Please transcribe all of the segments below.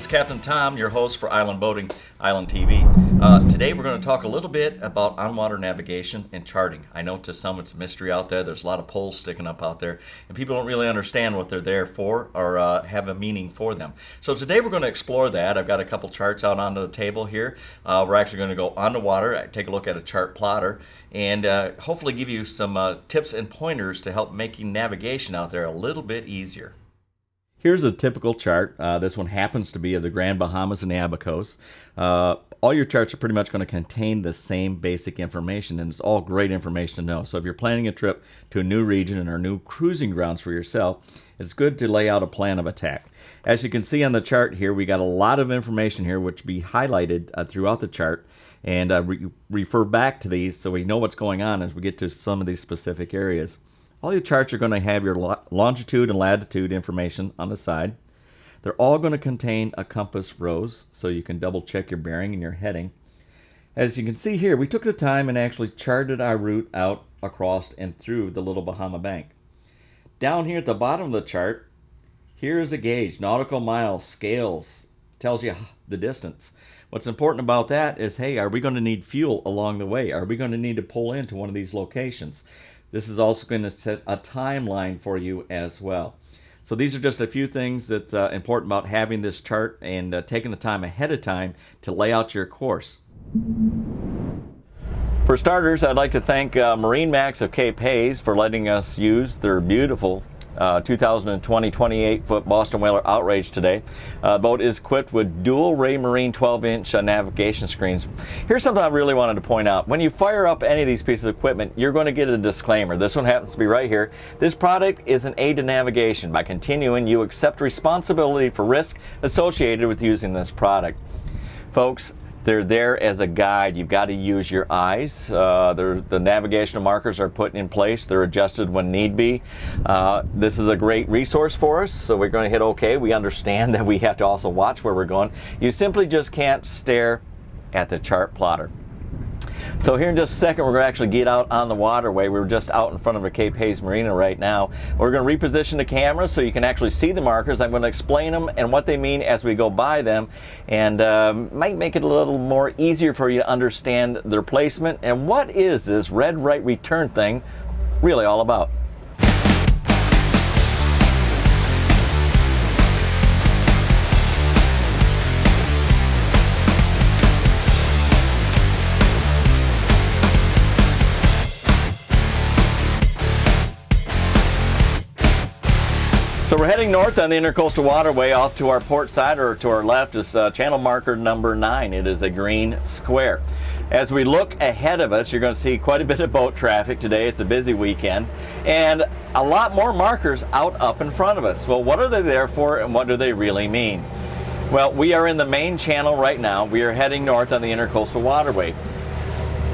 Captain Tom, your host for Island Boating, Island TV. Today we're going to talk a little bit about on-water navigation and charting. I know to some it's a mystery out there. There's a lot of poles sticking up out there, and people don't really understand what they're there for or have a meaning for them. So today we're going to explore that. I've got a couple charts out onto the table here. We're actually going to go on the water, take a look at a chart plotter, and hopefully give you some tips and pointers to help making navigation out there a little bit easier. Here's a typical chart. This one happens to be of the Grand Bahamas and the Abacos. All your charts are pretty much going to contain the same basic information, and it's all great information to know. So if you're planning a trip to a new region or new cruising grounds for yourself, it's good to lay out a plan of attack. As you can see on the chart here, we got a lot of information here which will be highlighted throughout the chart, and refer back to these so we know what's going on as we get to some of these specific areas. All your charts are going to have your longitude and latitude information on the side. They're all going to contain a compass rose so you can double check your bearing and your heading. As you can see here, we took the time and actually charted our route out across and through the Little Bahama Bank. Down here at the bottom of the chart, here is a gauge, nautical miles, scales, tells you the distance. What's important about that is, hey, are we going to need fuel along the way? Are we going to need to pull into one of these locations? This is also going to set a timeline for you as well. So these are just a few things that's important about having this chart and taking the time ahead of time to lay out your course. For starters, I'd like to thank MarineMax of Cape Hayes for letting us use their beautiful 2020 28-foot Boston Whaler Outrage today. The boat is equipped with dual Raymarine 12-inch navigation screens. Here's something I really wanted to point out. When you fire up any of these pieces of equipment, you're going to get a disclaimer. This one happens to be right here. This product is an aid to navigation. By continuing, you accept responsibility for risk associated with using this product. Folks, they're there as a guide. You've got to use your eyes. The navigational markers are put in place. They're adjusted when need be. This is a great resource for us, so we're going to hit OK. We understand that we have to also watch where we're going. You simply just can't stare at the chart plotter. So here in just a second, we're going to actually get out on the waterway. We're just out in front of a Cape Hayes Marina right now. We're going to reposition the camera so you can actually see the markers. I'm going to explain them and what they mean as we go by them, and might make it a little more easier for you to understand their placement and what is this red right return thing really all about. So we're heading north on the Intercoastal Waterway. Off to our port side or to our left is channel marker number 9. It is a green square. As we look ahead of us, you're going to see quite a bit of boat traffic today. It's a busy weekend, and a lot more markers out up in front of us. Well, what are they there for, and what do they really mean? Well, we are in the main channel right now. We are heading north on the Intercoastal Waterway.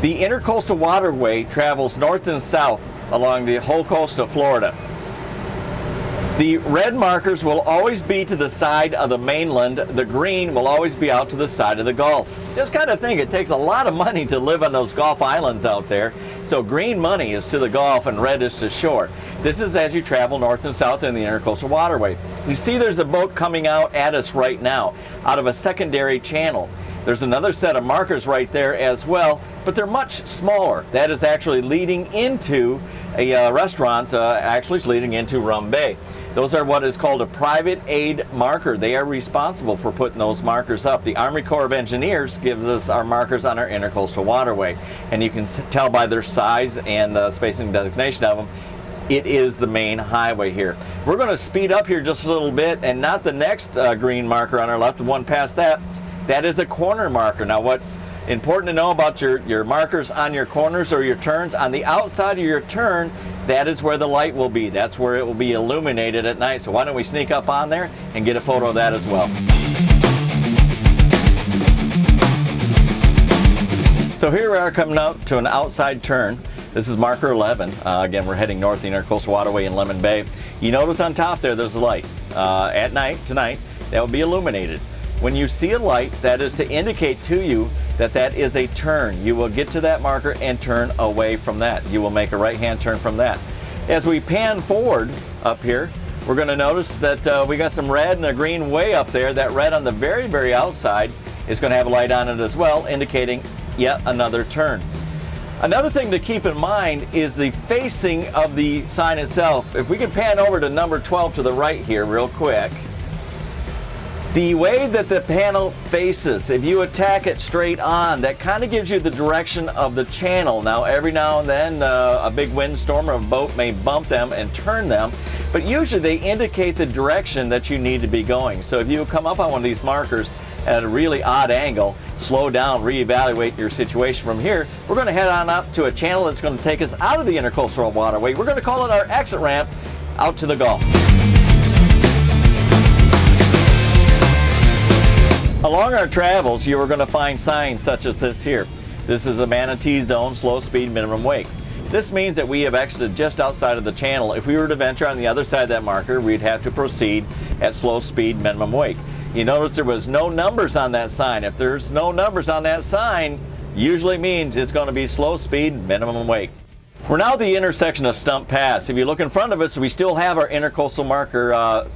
The Intercoastal Waterway travels north and south along the whole coast of Florida. The red markers will always be to the side of the mainland. The green will always be out to the side of the Gulf. Just kind of think it takes a lot of money to live on those Gulf islands out there. So green money is to the Gulf and red is to shore. This is as you travel north and south in the Intercoastal Waterway. You see there's a boat coming out at us right now out of a secondary channel. There's another set of markers right there as well, but they're much smaller. That is actually leading into a restaurant, actually it's leading into Rum Bay. Those are what is called a private aid marker. They are responsible for putting those markers up. The Army Corps of Engineers gives us our markers on our Intercoastal Waterway, and you can tell by their size and spacing designation of them, it is the main highway here. We're going to speed up here just a little bit, and not the next green marker on our left, the one past that. That is a corner marker. Now what's important to know about your markers on your corners or your turns, on the outside of your turn, that is where the light will be. That's where it will be illuminated at night. So why don't we sneak up on there and get a photo of that as well. So here we are coming up to an outside turn. This is marker 11. Again, we're heading north the Intercoastal Waterway in Lemon Bay. You notice on top there's a light. At night, tonight, that will be illuminated. When you see a light, that is to indicate to you that that is a turn. You will get to that marker and turn away from that. You will make a right-hand turn from that. As we pan forward up here, we're going to notice that we got some red and a green way up there. That red on the very, very outside is going to have a light on it as well, indicating yet another turn. Another thing to keep in mind is the facing of the sign itself. If we can pan over to number 12 to the right here real quick, the way that the panel faces, if you attack it straight on, that kind of gives you the direction of the channel. Now, every now and then, a big windstorm or a boat may bump them and turn them, but usually they indicate the direction that you need to be going. So if you come up on one of these markers at a really odd angle, slow down, reevaluate your situation. From here, we're going to head on up to a channel that's going to take us out of the Intercoastal Waterway. We're going to call it our exit ramp out to the Gulf. Along our travels, you are going to find signs such as this here. This is a manatee zone, slow speed, minimum wake. This means that we have exited just outside of the channel. If we were to venture on the other side of that marker, we'd have to proceed at slow speed, minimum wake. You notice there was no numbers on that sign. If there's no numbers on that sign, usually means it's going to be slow speed, minimum wake. We're now at the intersection of Stump Pass. If you look in front of us, we still have our intercoastal marker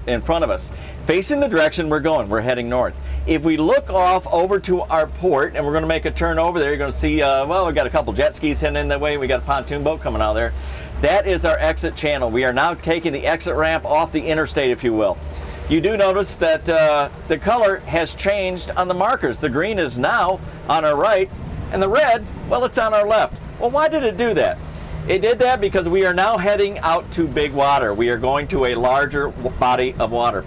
in front of us. Facing the direction we're going, we're heading north. If we look off over to our port, and we're going to make a turn over there, you're going to see, well, we've got a couple jet skis heading in that way. We got a pontoon boat coming out there. That is our exit channel. We are now taking the exit ramp off the interstate, if you will. You do notice that the color has changed on the markers. The green is now on our right, and the red, well, it's on our left. Well, why did it do that? It did that because we are now heading out to big water. We are going to a larger body of water.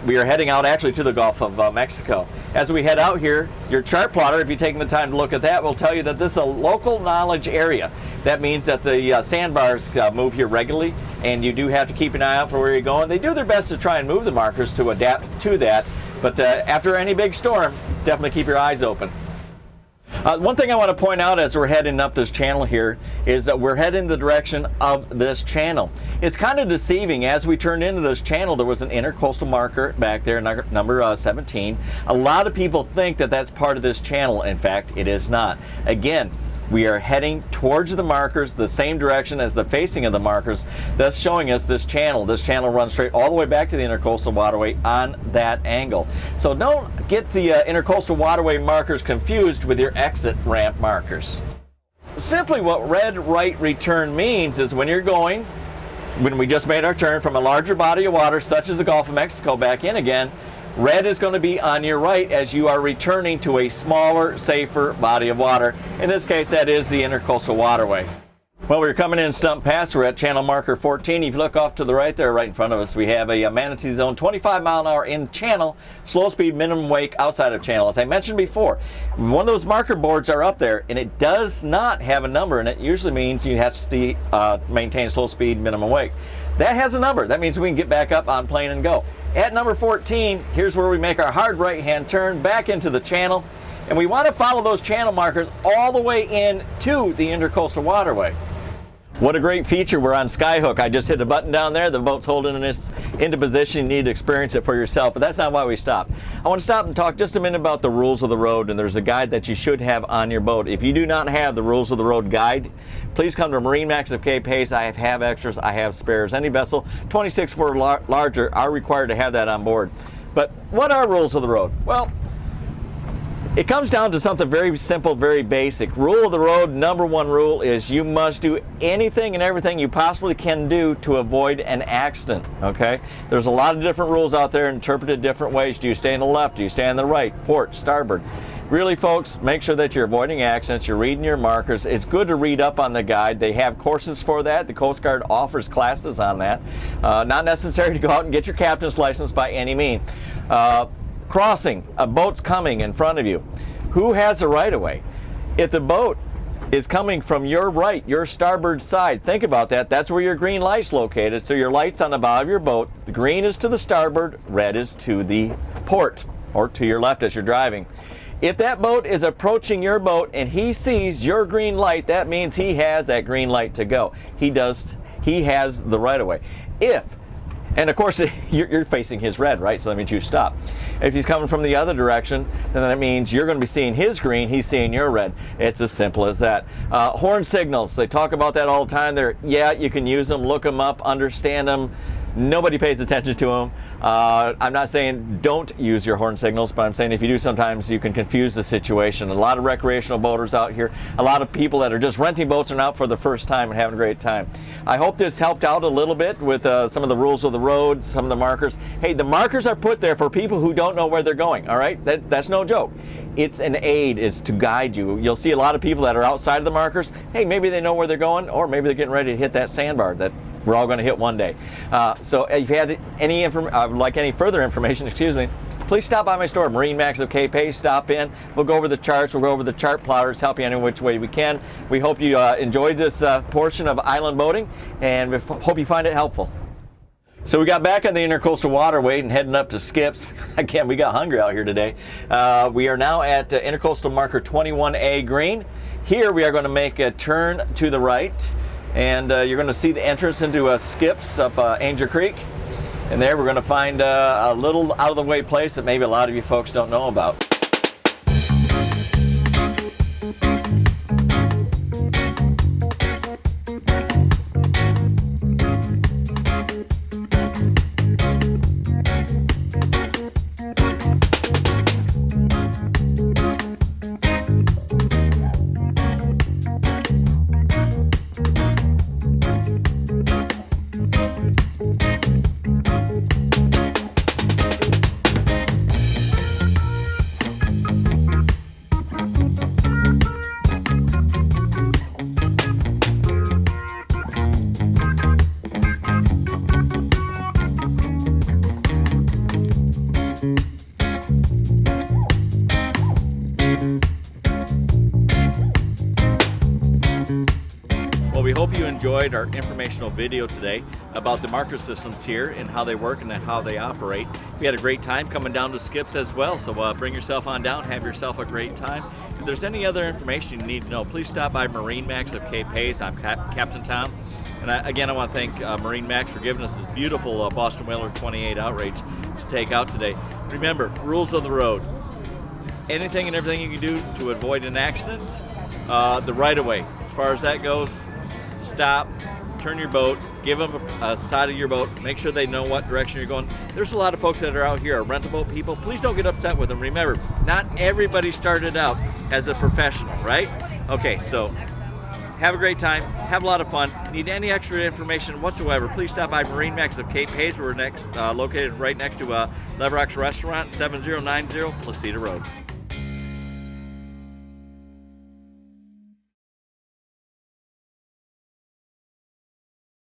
We are heading out actually to the Gulf of Mexico. As we head out here, your chart plotter, if you're taking the time to look at that, will tell you that this is a local knowledge area. That means that the sandbars move here regularly, and you do have to keep an eye out for where you're going. They do their best to try and move the markers to adapt to that, but after any big storm, definitely keep your eyes open. One thing I want to point out as we're heading up this channel here is that we're heading the direction of this channel. It's kind of deceiving. As we turned into this channel, there was an intercoastal marker back there, number 17. A lot of people think that that's part of this channel. In fact, it is not. Again, we are heading towards the markers, the same direction as the facing of the markers, thus showing us this channel. This channel runs straight all the way back to the Intercoastal Waterway on that angle. So don't get the Intercoastal Waterway markers confused with your exit ramp markers. Simply what red right return means is when you're going, when we just made our turn from a larger body of water such as the Gulf of Mexico back in again, red is going to be on your right as you are returning to a smaller, safer body of water. In this case, that is the Intercoastal Waterway. Well, we're coming in Stump Pass. We're at channel marker 14. If you look off to the right there, right in front of us, we have a manatee zone, 25 mile an hour in channel, slow speed, minimum wake outside of channel. As I mentioned before, one of those marker boards are up there, and it does not have a number, and it usually means you have to maintain slow speed, minimum wake. That has a number. That means we can get back up on plane and go. At number 14, here's where we make our hard right-hand turn back into the channel, and we want to follow those channel markers all the way in to the Intercoastal Waterway. What a great feature. We're on Skyhook. I just hit a button down there. The boat's holding us into position. You need to experience it for yourself, but that's not why we stopped. I want to stop and talk just a minute about the rules of the road, and there's a guide that you should have on your boat. If you do not have the rules of the road guide, please come to MarineMax of Cape Hayes. I have extras. I have spares. Any vessel 26 foot or larger are required to have that on board. But what are rules of the road? Well, it comes down to something very simple, very basic. Rule of the road, number one rule is you must do anything and everything you possibly can do to avoid an accident, okay? There's a lot of different rules out there interpreted different ways. Do you stay on the left? Do you stay on the right? Port, starboard. Really, folks, make sure that you're avoiding accidents, you're reading your markers. It's good to read up on the guide. They have courses for that. The Coast Guard offers classes on that. Not necessary to go out and get your captain's license by any means. Crossing, a boat's coming in front of you. Who has the right of way? If the boat is coming from your right, your starboard side, think about that. That's where your green light's located. So your light's on the bow of your boat. The green is to the starboard, red is to the port, or to your left as you're driving. If that boat is approaching your boat and he sees your green light, that means he has that green light to go. He has the right of way. And of course, you're facing his red, right? So that means you stop. If he's coming from the other direction, then that means you're going to be seeing his green, he's seeing your red. It's as simple as that. Horn signals, they talk about that all the time. Yeah, you can use them, look them up, understand them. Nobody pays attention to them. I'm not saying don't use your horn signals, but I'm saying if you do, sometimes you can confuse the situation. A lot of recreational boaters out here, a lot of people that are just renting boats and out for the first time and having a great time. I hope this helped out a little bit with some of the rules of the road, some of the markers. Hey, the markers are put there for people who don't know where they're going, all right? That's no joke. It's an aid, it's to guide you. You'll see a lot of people that are outside of the markers. Hey, maybe they know where they're going, or maybe they're getting ready to hit that sandbar that we're all going to hit one day. So if you had any further information, please stop by my store, MarineMax of Cape Hay. Stop in. We'll go over the charts. We'll go over the chart plotters, help you any which way we can. We hope you enjoyed this portion of island boating, and we hope you find it helpful. So we got back on the Intercoastal Waterway and heading up to Skips. Again, we got hungry out here today. We are now at Intercoastal Marker 21A green. Here we are going to make a turn to the right, and you're going to see the entrance into Skips up Angel Creek. And there we're going to find a little out of the way place that maybe a lot of you folks don't know about. We hope you enjoyed our informational video today about the marker systems here and how they work and how they operate. We had a great time coming down to Skips as well, so bring yourself on down, have yourself a great time. If there's any other information you need to know, please stop by MarineMax of Cape Hayes. I'm Captain Tom. And again, I want to thank MarineMax for giving us this beautiful Boston Whaler 28 outrage to take out today. Remember, rules of the road. Anything and everything you can do to avoid an accident. The right-of-way, as far as that goes, stop, turn your boat, give them a side of your boat, make sure they know what direction you're going. There's a lot of folks that are out here, are rental boat people. Please don't get upset with them. Remember, not everybody started out as a professional, right? Okay, so have a great time, have a lot of fun. Need any extra information whatsoever, please stop by MarineMax of Cape Hayes. We're located right next to Lever Rocks Restaurant, 7090 Placida Road.